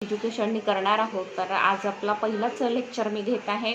एज्युकेशननी करणार आहोत. तर आज आपला पहिलाच लेक्चर मी घेत आहे.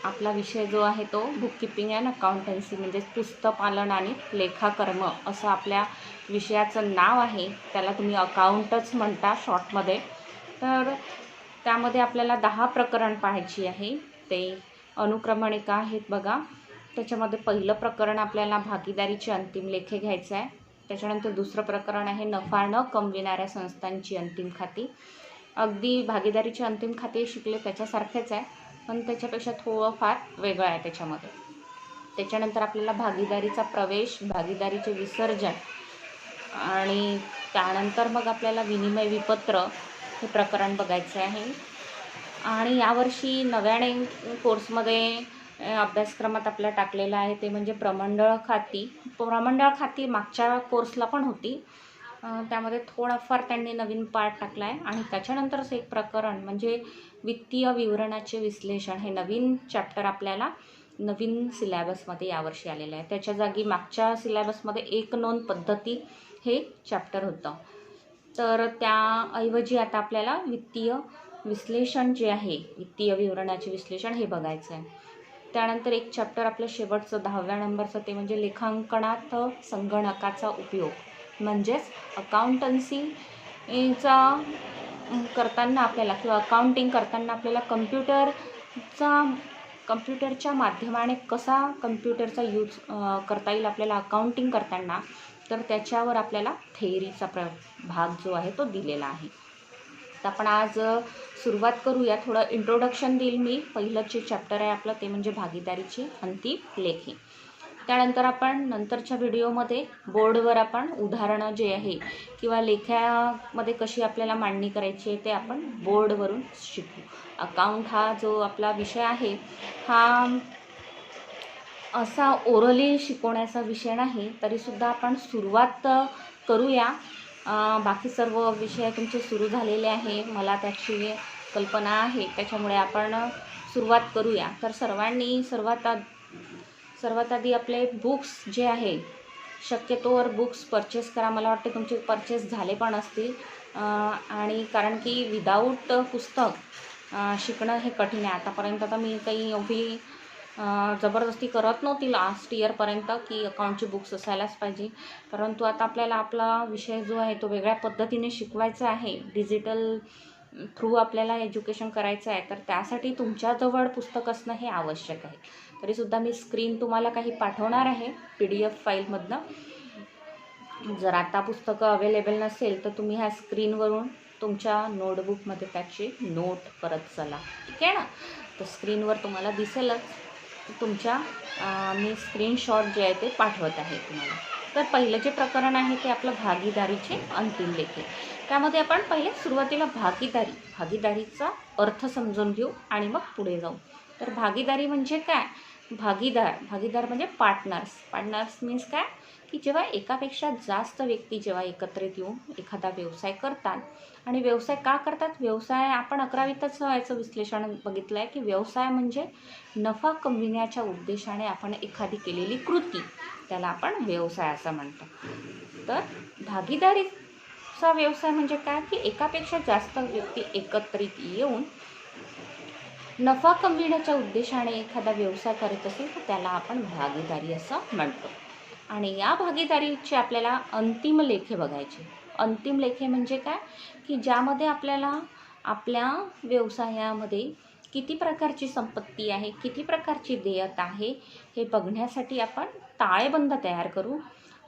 आपला विषय जो आहे तो बुककीपिंग अँड अकाउंटन्सी म्हणजेच पुस्तकपालन आणि लेखाकर्म असं आपल्या विषयाचं नाव आहे. त्याला तुम्ही अकाउंटच म्हणता शॉर्टमध्ये. तर त्यामध्ये आपल्याला 10 प्रकरण पाहायची आहे. ते अनुक्रमणिका आहेत बघा. त्याच्यामध्ये पहिलं प्रकरण आपल्याला भागीदारीचे अंतिम लेखे घ्यायचं आहे. त्याच्यानंतर दुसरं प्रकरण आहे नफा न कमविणाऱ्या संस्थांची अंतिम खाती. अगदी भागीदारीचे अंतिम खाते शिकले त्याच्यासारखेच आहे, पण त्याच्यापेक्षा थोडंफार वेगळं आहे त्याच्यामध्ये. त्याच्यानंतर आपल्याला भागीदारीचा प्रवेश, भागीदारीचे विसर्जन आणि त्यानंतर मग आपल्याला विनिमय विपत्र हे प्रकरण बघायचं आहे. आणि यावर्षी नव्याने कोर्समध्ये अभ्यासक्रमात आपल्या टाकलेला आहे ते म्हणजे प्रमंडळ खाती. प्रमंडळ खाती मागच्या कोर्सला पण होती, त्यामध्ये थोडाफार त्यांनी नवीन पार्ट टाकला आहे. आणि त्याच्यानंतरच एक प्रकरण म्हणजे वित्तीय विवरणाचे विश्लेषण हे नवीन चॅप्टर आपल्याला नवीन सिलॅबसमध्ये यावर्षी आलेलं आहे. त्याच्या जागी मागच्या सिलॅबसमध्ये एक नोंद पद्धती हे चॅप्टर होतं. तर त्याऐवजी आता आपल्याला वित्तीय विश्लेषण जे आहे, वित्तीय विवरणाचे विश्लेषण हे बघायचं आहे. त्यानंतर एक चॅप्टर आपलं शेवटचं 10व्या नंबरचं ते म्हणजे लेखांकनात संगणकाचा उपयोग. म्हणजेच अकाउंटन्सीचा करताना आपल्याला किंवा अकाउंटिंग करताना आपल्याला कम्प्युटरच्या माध्यमाने कसा कम्प्युटरचा यूज करता येईल आपल्याला अकाउंटिंग करताना, तर त्याच्यावर आपल्याला थेअरीचा भाग जो आहे तो दिलेला आहे. तर आपण आज सुरुवात करूया. थोडं इंट्रोडक्शन देईल मी. पहिलं जे चॅप्टर आहे आपलं ते म्हणजे भागीदारीची अंतिम लेखे. त्यानंतर आपण नंतरच्या व्हिडिओमध्ये बोर्डवर आपण उदाहरणं जे आहे किंवा लेखामध्ये कशी आपल्याला मांडणी करायची आहे ते आपण बोर्डवरून शिकू. अकाउंट हा जो आपला विषय आहे हा असा ओरली शिकवण्याचा विषय नाही, तरीसुद्धा आपण सुरुवात करूया. बाकी सर्व विषय तुमचे सुरू झालेले आहे, मला त्याची कल्पना आहे, त्याच्यामुळे आपण सुरुवात करूया. तर सर्वांनी सर्वात आधी आपले बुक्स जे आहे शक्यतोवर बुक्स परचेस करा. मला वाटते तुमचे परचेस झाले पण असतील. आणि कारण की विदाऊट पुस्तक शिकणं हे कठीण आहे. आतापर्यंत तर मी काही एवढी जबरदस्ती करत नव्हती लास्ट इयरपर्यंत की अकाउंटची बुक्स असायलाच पाहिजे. परंतु आता आपल्याला आपला विषय जो आहे तो वेगळ्या पद्धतीने शिकवायचा आहे. डिजिटल थ्रू आपल्याला एज्युकेशन करायचं आहे, तर त्यासाठी तुमच्याजवळ पुस्तक असणं हे आवश्यक आहे. तरीसुद्धा मी स्क्रीन तुम्हाला काही पाठवणार आहे PDF फाईलमधनं. जर आता पुस्तकं अवेलेबल नसेल तर तुम्ही ह्या स्क्रीनवरून तुमच्या नोटबुकमध्ये त्याची नोट करत चला, ठीक आहे ना. तर स्क्रीनवर तुम्हाला दिसेलच. तुमच्या मी स्क्रीनशॉट जे आहे ते पाठवत आहे तुम्हाला. तर पहिलं जे प्रकरण आहे ते आपलं भागीदारीचे अंतिम लेखे. त्यामध्ये आपण पहिले सुरुवातीला भागीदारीचा अर्थ समजून घेऊ आणि मग पुढे जाऊ. तर भागीदारी म्हणजे काय? भागीदार म्हणजे पार्टनर्स मीन्स काय की जेव्हा एकापेक्षा जास्त व्यक्ती जेव्हा एकत्रित येऊन एखादा व्यवसाय करतात. आणि व्यवसाय का करतात? व्यवसाय आपण 11वीतच याचं विश्लेषण बघितलं आहे की व्यवसाय म्हणजे नफा कमविण्याच्या उद्देशाने आपण एखादी केलेली कृती, त्याला आपण व्यवसाय असं म्हणतो. तर भागीदारीचा व्यवसाय म्हणजे काय की एकापेक्षा जास्त व्यक्ती एकत्रित येऊन नफा कमविण्याच्या उद्देशाने एखादा व्यवसाय करत असेल तर त्याला आपण भागीदारी असं म्हणतो. आणि या भागीदारीचे आपल्याला अंतिम लेखे बघायचे. अंतिम लेखे म्हणजे काय की ज्यामध्ये आपल्याला आपल्या व्यवसायामध्ये किती प्रकारची संपत्ती आहे, किती प्रकारची देयता आहे हे बघण्यासाठी आपण ताळेबंद तयार करू.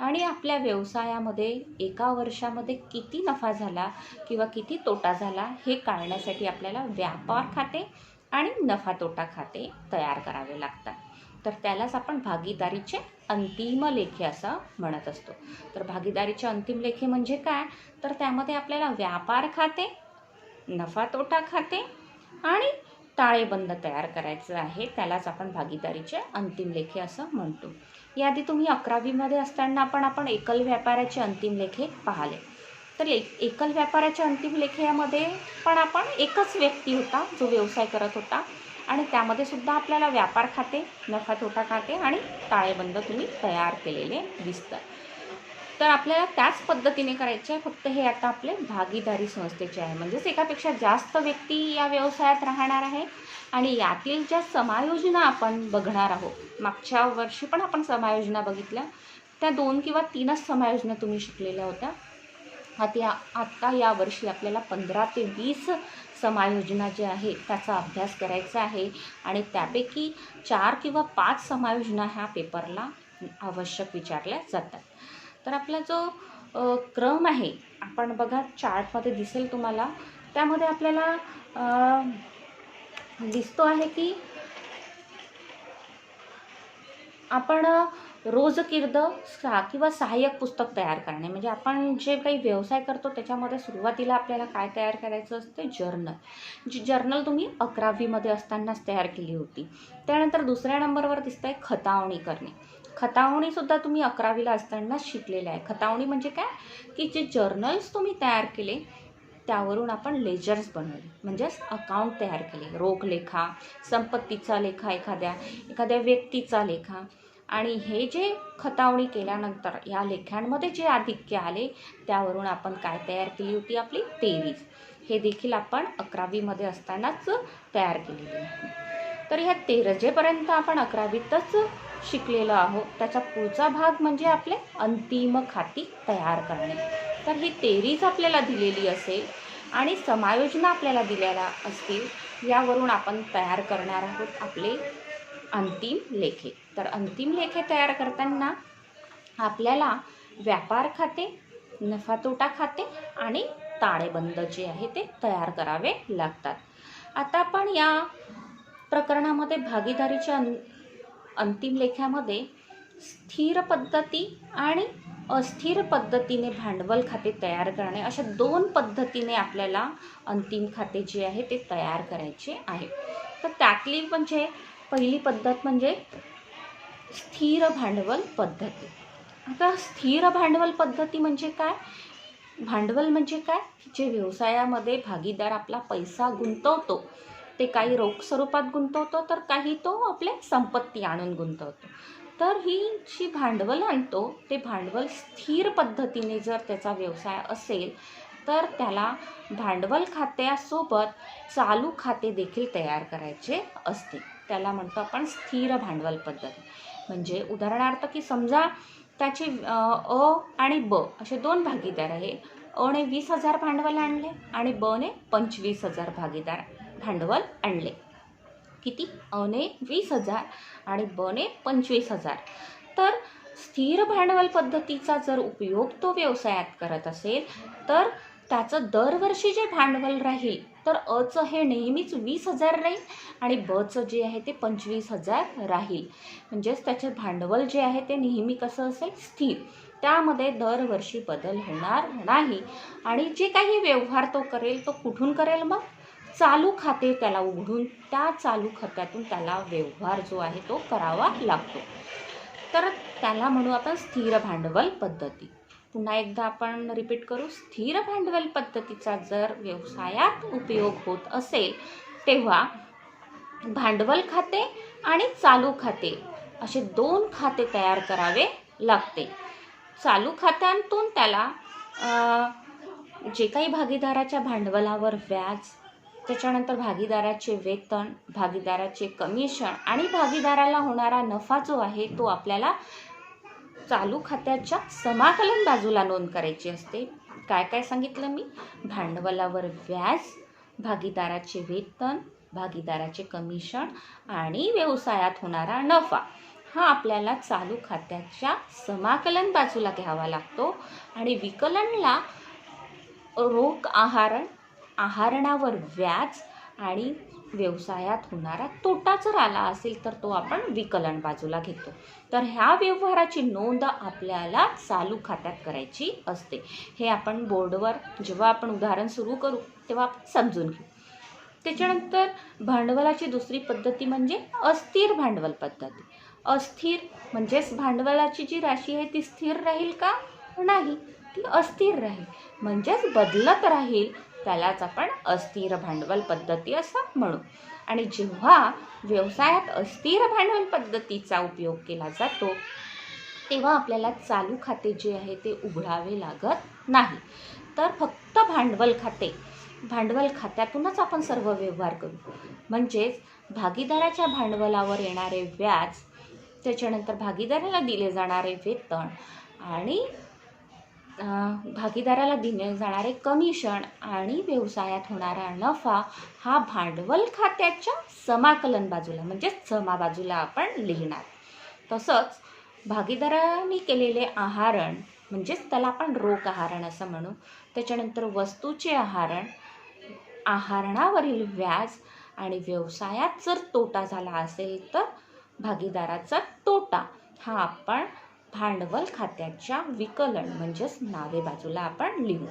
आणि आपल्या व्यवसायामध्ये एका वर्षामध्ये किती नफा झाला किंवा किती तोटा झाला हे काढण्यासाठी आपल्याला व्यापार खाते आणि नफा तोटा खाते तयार करावे लागतात. तर त्यालाच आपण भागीदारीचे अंतिम लेखे असं म्हणत असतो. तर भागीदारीचे अंतिम लेखे म्हणजे काय? तर त्यामध्ये आपल्याला व्यापार खाते, नफा तोटा खाते आणि ताळेबंद तयार करायचं आहे. त्यालाच आपण भागीदारीचे अंतिम लेखे असं म्हणतो. याआधी तुम्ही 11वीमध्ये असताना आपण एकल व्यापाराचे अंतिम लेखे पाहिले. तर एकल व्यापाराच्या अंतिम लेख्यामध्ये पण आपण एकच व्यक्ती होता जो व्यवसाय करत होता. आणि त्यामध्ये सुद्धा आपल्याला व्यापार खाते, नफा तोटा खाते आणि ताळेबंद तुम्ही तयार केलेले दिसतात. तर आपल्याला त्याच पद्धतीने करायचे आहे, फक्त हे आता आपले भागीदारी संस्थेचे आहे. म्हणजेच एकापेक्षा जास्त व्यक्ती या व्यवसायात राहणार आहे आणि यातील ज्या समायोजना आपण बघणार आहोत, मागच्या वर्षी पण आपण समायोजना बघितल्या, त्या 2 किंवा 3च समायोजना तुम्ही शिकलेल्या होत्या. आता यावर्षी आपल्याला 15 ते 20 समायोजना जे आहे त्याचा अभ्यास करायचा आहे आणि त्यापैकी 4 किंवा 5 समायोजना ह्या पेपरला आवश्यक विचारल्या जातात. तर आपला जो क्रम आहे, आपण बघा चार्टमध्ये दिसेल तुम्हाला, त्यामध्ये आपल्याला दिसतो आहे की आपण रोजकीर्द किंवा सहाय्यक पुस्तक तयार करणे. म्हणजे आपण जे काही व्यवसाय करतो त्याच्यामध्ये सुरुवातीला आपल्याला काय तयार करायचं असते, जर्नल. जी जर्नल तुम्ही 11वीमध्ये असतानाच तयार केली होती. त्यानंतर दुसऱ्या नंबरवर दिसतं आहे खतावणी करणे. खतावणीसुद्धा तुम्ही 11वीला असतानाच शिकलेलं आहे. खतावणी म्हणजे काय, की जे जर्नल्स तुम्ही तयार केले त्यावरून आपण लेजर्स बनवले, म्हणजेच अकाउंट तयार केले. रोख लेखा, संपत्तीचा लेखा, एखाद्या व्यक्तीचा लेखा. आणि हे जे खतावणी केल्यानंतर या लेख्यांमध्ये जे आधिक्य आले त्यावरून आपण काय तयार केली होती, आपली तेरीज. हे देखील आपण 11वीमध्ये असतानाच तयार केलेले आहे. तर ह्या तेरजेपर्यंत आपण 11वीतच शिकलेलो आहोत. त्याचा पुढचा भाग म्हणजे आपले अंतिम खाती तयार करणे. तर ही तेरीज आपल्याला दिलेली असेल आणि समायोजना आपल्याला दिलेल्या असतील, यावरून आपण तयार करणार आहोत आपले अंतिम लेखे. तर अंतिम लेखे तयार करताना आपल्याला व्यापार खाते, नफा तोटा खाते आणि ताळेबंद जे आहे ते तयार करावे लागतात. आता आपण या प्रकरणामध्ये भागीदारीच्या अंतिम लेख्यामध्ये स्थिर पद्धती आणि अस्थिर पद्धतीने भांडवल खाते तयार करणे, अशा 2 पद्धतीने आपल्याला अंतिम खाते जे आहे ते तयार करायचे आहे. तर त्यातली म्हणजे पहिली पद्धत म्हणजे स्थिर भांडवल पद्धती. आता स्थिर भांडवल पद्धती म्हणजे काय, भांडवल म्हणजे काय, जे व्यवसायामध्ये भागीदार आपला पैसा गुंतवतो, ते काही रोख स्वरूपात गुंतवतो तर काही तो आपल्या संपत्ती आणून गुंतवतो. तर ही जी भांडवल आणतो ते भांडवल स्थिर पद्धतीने जर त्याचा व्यवसाय असेल तर त्याला भांडवल खात्यासोबत चालू खाते देखील तयार करायचे असते. त्याला म्हणतो आपण स्थिर भांडवल पद्धती. म्हणजे उदाहरणार्थ की समजा त्याचे अ आणि ब असे 2 भागीदार आहे. अने 20,000 भांडवल आणले आणि बने 25,000 भांडवल आणले. किती, अने 20,000 आणि बने 25,000. तर स्थिर भांडवल पद्धतीचा जर उपयोग तो व्यवसायात करत असेल तर त्याचं दरवर्षी जे भांडवल राहील तर अचं हे नेहमीच 20,000 राहील आणि बचं जे आहे ते 25,000 राहील. म्हणजेच त्याचे भांडवल जे आहे ते नेहमी कसं असेल, स्थिर. त्यामध्ये दरवर्षी बदल होणार नाही. आणि जे काही व्यवहार तो करेल तो कुठून करेल, मग चालू खाते त्याला उघडून त्या चालू खात्यातून त्याला व्यवहार जो आहे तो करावा लागतो. तर त्याला म्हणू आपण स्थिर भांडवल पद्धती. पुन्हा एकदा आपण रिपीट करू, स्थिर भांडवल पद्धतीचा जर व्यवसायात उपयोग होत असेल तेव्हा भांडवल खाते आणि चालू खाते असे 2 खाते तयार करावे लागते. चालू खात्यांतून त्याला जे काही भागीदाराच्या भांडवलावर व्याज, त्याच्यानंतर भागीदाराचे वेतन, भागीदाराचे कमिशन आणि भागीदाराला होणारा नफा जो आहे तो आपल्याला चालू खात्याच्या समाकलन बाजूला नोंद करायची असते. काय काय सांगितलं मी, भांडवलावर व्याज, भागीदाराचे वेतन, भागीदाराचे कमिशन आणि व्यवसायात होणारा नफा हा आपल्याला चालू खात्याच्या समाकलन बाजूला घ्यावा लागतो. आणि विकलनला रोख आहरणावर व्याज आणि व्यवसायात होणारा तोटा जर आला असेल तर तो आपण विकलन बाजूला घेतो. तर ह्या व्यवहाराची नोंद आपल्याला चालू खात्यात करायची असते. हे आपण बोर्डवर जेव्हा आपण उदाहरण सुरू करू तेव्हा आपण समजून घेऊ. त्याच्यानंतर भांडवलाची दुसरी पद्धती म्हणजे अस्थिर भांडवल पद्धती. अस्थिर म्हणजेच भांडवलाची जी राशी आहे ती स्थिर राहील का, नाही, ती अस्थिर राहील, म्हणजेच बदलत राहील. त्यालाच आपण अस्थिर भांडवल पद्धती असं म्हणू. आणि जेव्हा व्यवसायात अस्थिर भांडवल पद्धतीचा उपयोग केला जातो तेव्हा आपल्याला चालू खाते जे आहे ते उघडावे लागत नाही. तर फक्त भांडवल खात्यातूनच आपण सर्व व्यवहार करू. म्हणजेच भागीदाराच्या भांडवलावर येणारे व्याज, त्याच्यानंतर भागीदाराला दिले जाणारे वेतन आणि भागीदाराला दिले जाणारे कमिशन आणि व्यवसायात होणारा नफा हा भांडवल खात्याच्या समाकलन बाजूला म्हणजेच जमा बाजूला आपण लिहिणार. तसंच भागीदारांनी केलेले आहरण म्हणजेच त्याला आपण रोख आहरण असं म्हणू. त्याच्यानंतर वस्तूचे आहरण, आहरणावरील व्याज आणि व्यवसायात जर तोटा झाला असेल तर भागीदाराचा तोटा हा आपण भांडवल खात्याच्या विकलन म्हणजेच नावे बाजूला आपण लिहू.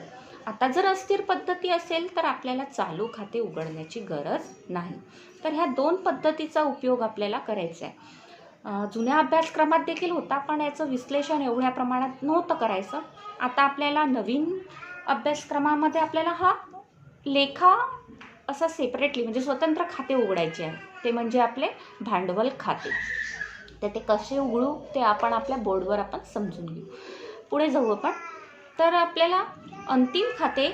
आता जर अस्थिर पद्धती असेल तर आपल्याला चालू खाते उघडण्याची गरज नाही. तर ह्या 2 पद्धतीचा उपयोग आपल्याला करायचा आहे. जुन्या अभ्यासक्रमात देखील होता, पण याचं विश्लेषण एवढ्या प्रमाणात नव्हतं करायचं. आता आपल्याला नवीन अभ्यासक्रमामध्ये आपल्याला हा लेखा असा सेपरेटली म्हणजे स्वतंत्र खाते उघडायचे आहे. ते म्हणजे आपले भांडवल खाते. तर ते कसे उघडू ते आपण आपल्या बोर्डवर आपण समजून घेऊ. पुढे जाऊ आपण. तर आपल्याला अंतिम खाते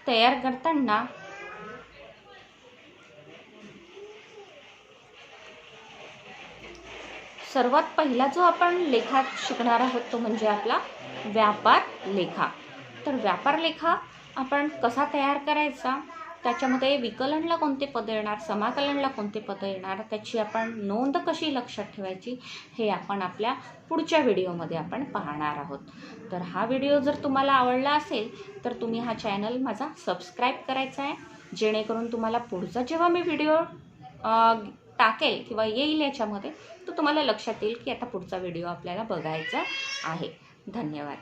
तयार करताना सर्वात पहिला जो आपण लेखा शिकणार आहोत तो म्हणजे आपला व्यापार लेखा. तर व्यापार लेखा आपण कसा तयार करायचा, त्याच्यामध्ये विकलनला कोणते पद येणार, समाकलनला कोणते पद येणार, त्याची आपण नोंद कशी लक्षात ठेवायची हे आपण आपल्या पुढच्या व्हिडिओमध्ये आपण पाहणार आहोत. तर हा व्हिडिओ जर तुम्हाला आवडला असेल तर तुम्ही हा चॅनल माझा सबस्क्राईब करायचा आहे, जेणेकरून तुम्हाला पुढचा जेव्हा मी व्हिडिओ टाकेल किंवा येईल याच्यामध्ये तर तुम्हाला लक्षात येईल की आता पुढचा व्हिडिओ आपल्याला बघायचा आहे. धन्यवाद.